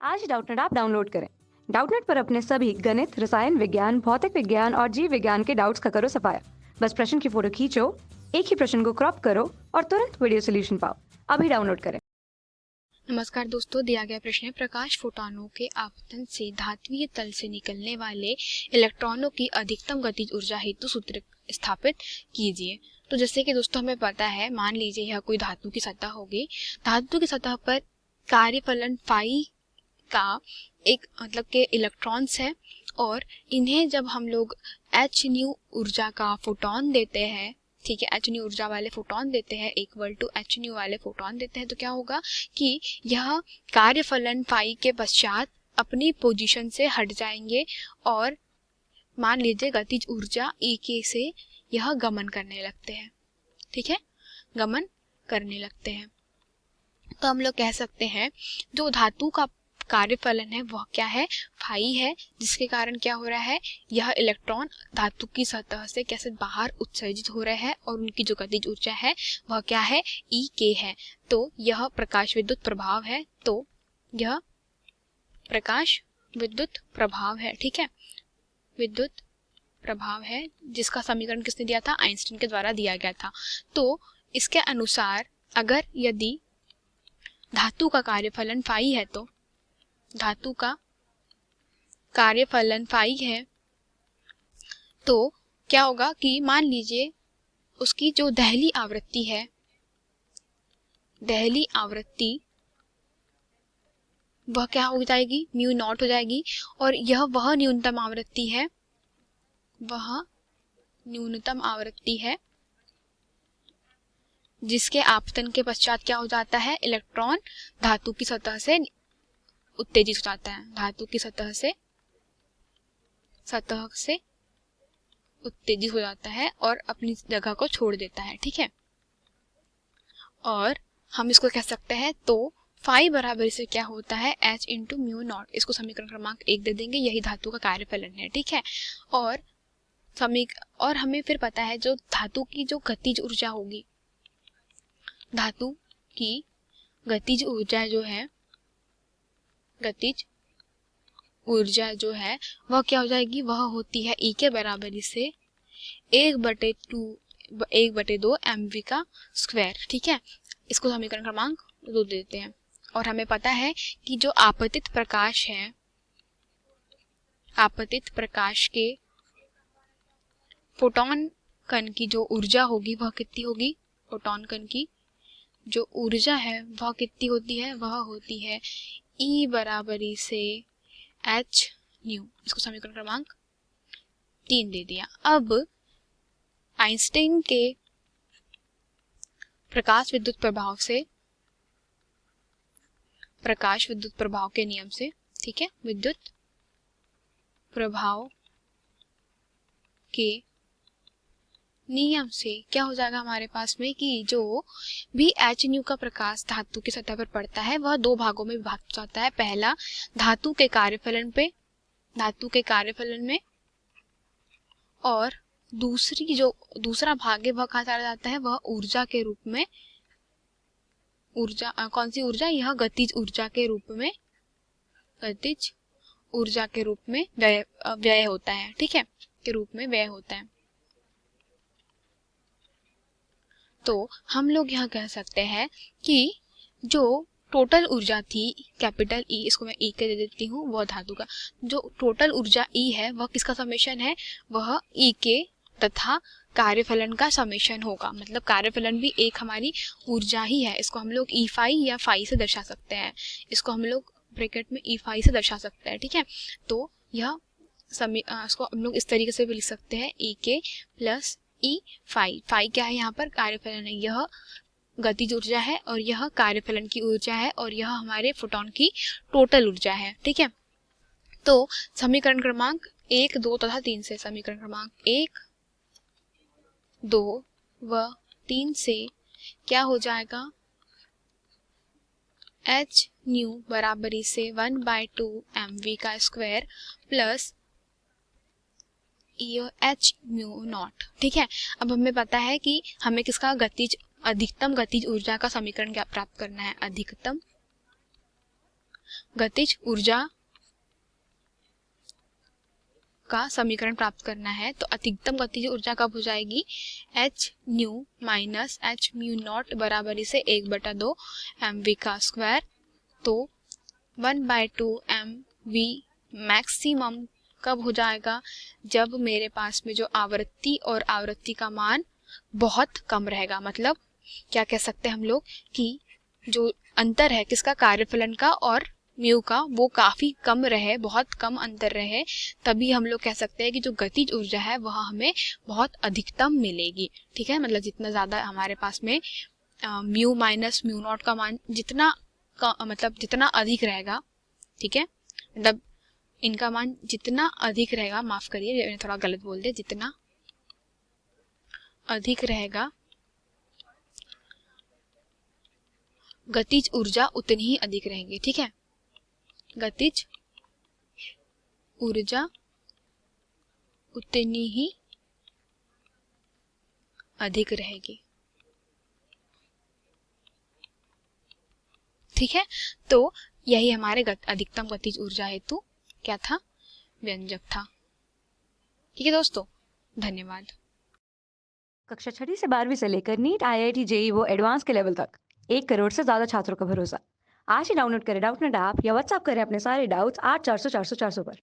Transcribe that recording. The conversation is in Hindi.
आज डाउटनेट ऐप डाउनलोड करें। डाउटनेट पर अपने सभी गणित, रसायन विज्ञान, भौतिक विज्ञान और जीव विज्ञान के डाउट्स का करो सफाया। बस प्रश्न की फोटो खींचो, एक ही प्रश्न को क्रॉप करो और तुरंत वीडियो सोल्यूशन पाओ। अभी डाउनलोड करें। नमस्कार दोस्तों, दिया गया प्रश्न है प्रकाश फोटोनों के आपतन से धात्विय तल से निकलने वाले इलेक्ट्रॉनों की अधिकतम गतिज ऊर्जा हेतु सूत्र स्थापित कीजिए। तो जैसे कि दोस्तों हमें पता है, मान लीजिए यह कोई धातु की सतह होगी। धातु की सतह पर कार्यफलन फाई का एक मतलब के इलेक्ट्रॉन्स है और इन्हें जब हम लोग एच न्यू ऊर्जा का फोटोन देते हैं, ठीक है, एच न्यू ऊर्जा वाले फोटोन देते हैं, इक्वल टू एच न्यू वाले फोटोन देते हैं, तो क्या होगा कि यह कार्यफलन फाई के पश्चात अपनी पोजीशन से हट जाएंगे और मान लीजिए गतिज ऊर्जा ई के से यह गमन करने लगते हैं। ठीक है, गमन करने लगते हैं। तो हम लोग कह सकते हैं जो धातु का कार्यफलन है वह क्या है, फाई है, जिसके कारण क्या हो रहा है, यह इलेक्ट्रॉन धातु की सतह से कैसे बाहर उत्सर्जित हो रहे हैं और उनकी जो गतिज ऊर्जा है वह क्या है, ई के है। तो यह प्रकाश विद्युत प्रभाव है। तो यह प्रकाश विद्युत प्रभाव है। ठीक है, विद्युत प्रभाव है, जिसका समीकरण किसने दिया था, आइंस्टीन के द्वारा दिया गया था। तो इसके अनुसार अगर यदि धातु का कार्यफलन फाई है, तो धातु का कार्यफलन फाई है, तो क्या होगा कि मान लीजिए उसकी जो दहली आवृत्ति है, दहली आवृत्ति वह क्या हो जाएगी, म्यू नॉट हो जाएगी। और यह वह न्यूनतम आवृत्ति है, वह न्यूनतम आवृत्ति है जिसके आपतन के पश्चात क्या हो जाता है, इलेक्ट्रॉन धातु की सतह से उत्तेजित हो जाता है, धातु की सतह से उत्तेजित हो जाता है और अपनी जगह को छोड़ देता है। ठीक है, और हम इसको कह सकते हैं, तो फाई बराबर से क्या होता है, एच इंटू म्यू नॉट। इसको समीकरण क्रमांक 1 दे देंगे, यही धातु का कार्यफलन है। ठीक है, और हमें फिर पता है जो धातु की जो गतिज ऊर्जा होगी, धातु की गतिज ऊर्जा जो है, गतिज ऊर्जा जो है वह क्या हो जाएगी, वह होती है ई के बराबरी से 1/2 mv का स्क्वायर। ठीक है, इसको समीकरण क्रमांक 2 देते हैं। और हमें पता है कि जो आपतित प्रकाश है, आपतित प्रकाश के फोटोन कण की जो ऊर्जा होगी वह कितनी होगी, फोटोन कण की जो ऊर्जा है वह कितनी होती है, वह होती है ई बराबरी से एच न्यू। इसको समीकरण क्रमांक 3 दे दिया। अब आइंस्टीन के प्रकाश विद्युत प्रभाव से, प्रकाश विद्युत प्रभाव के नियम से, ठीक है, विद्युत प्रभाव के नियम से क्या हो जाएगा हमारे पास में कि जो भी एच न्यू का प्रकाश धातु की सतह पर पड़ता है वह दो भागों में विभाजित जाता है। पहला धातु के कार्यफलन पे, धातु के कार्यफलन में, और दूसरा भाग है वह कहाँ चला जाता है, वह ऊर्जा के रूप में, ऊर्जा कौन सी ऊर्जा, यह गतिज ऊर्जा के रूप में, गतिज ऊर्जा के रूप में व्यय होता है। ठीक है, के रूप में व्यय होता है। तो हम लोग यहाँ कह सकते हैं कि जो टोटल ऊर्जा थी, कैपिटल ई, इसको मैं ई के दे देती हूँ, वह धातु का जो टोटल ऊर्जा ई है वह किसका समेशन है, वह ई के तथा कार्यफलन का समेशन होगा। मतलब कार्यफलन भी एक हमारी ऊर्जा ही है। इसको हम लोग ई फाई या फाई से दर्शा सकते हैं, इसको हम लोग ब्रैकेट में ई फाई से दर्शा सकते हैं। ठीक है, तो यह इसको हम लोग इस तरीके से भी लिख सकते हैं, ई के प्लस ई फाई। फाई क्या है, यहाँ पर कार्यफलन है, यह गतिज ऊर्जा है और यह कार्यफलन की ऊर्जा है और यह हमारे फोटोन की टोटल ऊर्जा है। ठीक है, तो समीकरण क्रमांक 1, 2 तथा 3 से, समीकरण क्रमांक 1, 2 व 3 से क्या हो जाएगा, एच न्यू बराबरी से 1/2 mv का square plus H mu naught. ठीक है, अब हमें पता है कि हमें किसका अधिकतम गतिज ऊर्जा का समीकरण क्या प्राप्त करना है, अधिकतम गतिज ऊर्जा का समीकरण प्राप्त करना है तो अधिकतम गतिज ऊर्जा कब हो जाएगी, H new minus H mu naught बराबर इसे 1/2 mv का स्क्वायर। तो 1/2 mv मैक्सिमम कब हो जाएगा, जब मेरे पास में जो आवृत्ति और आवृत्ति का मान बहुत कम रहेगा। मतलब क्या कह सकते हैं हम लोग कि जो अंतर है किसका, कार्यफलन का और म्यू का, वो काफी कम रहे, बहुत कम अंतर रहे, तभी हम लोग कह सकते हैं कि जो गतिज ऊर्जा है वह हमें बहुत अधिकतम मिलेगी। ठीक है, मतलब जितना ज्यादा हमारे पास में म्यू माइनस म्यू नॉट का मान जितना मतलब जितना अधिक रहेगा, ठीक है, मतलब इनका मान जितना अधिक रहेगा, माफ करिए मैंने थोड़ा गलत बोल दिया, जितना अधिक रहेगा गतिज ऊर्जा उतनी ही अधिक रहेंगी। ठीक है, गतिज ऊर्जा उतनी ही अधिक रहेगी। ठीक है, तो यही हमारे अधिकतम गतिज ऊर्जा हेतु क्या था, व्यंजक था। ठीक है दोस्तों, धन्यवाद। कक्षा 6वीं से 12वीं से लेकर नीट, IIT, JEE वो एडवांस के लेवल तक 1 करोड़ से ज्यादा छात्रों का भरोसा। आज ही डाउनलोड करें डाउटनेट ऐप या व्हाट्सएप करें अपने सारे डाउट्स 8400 400 400 पर।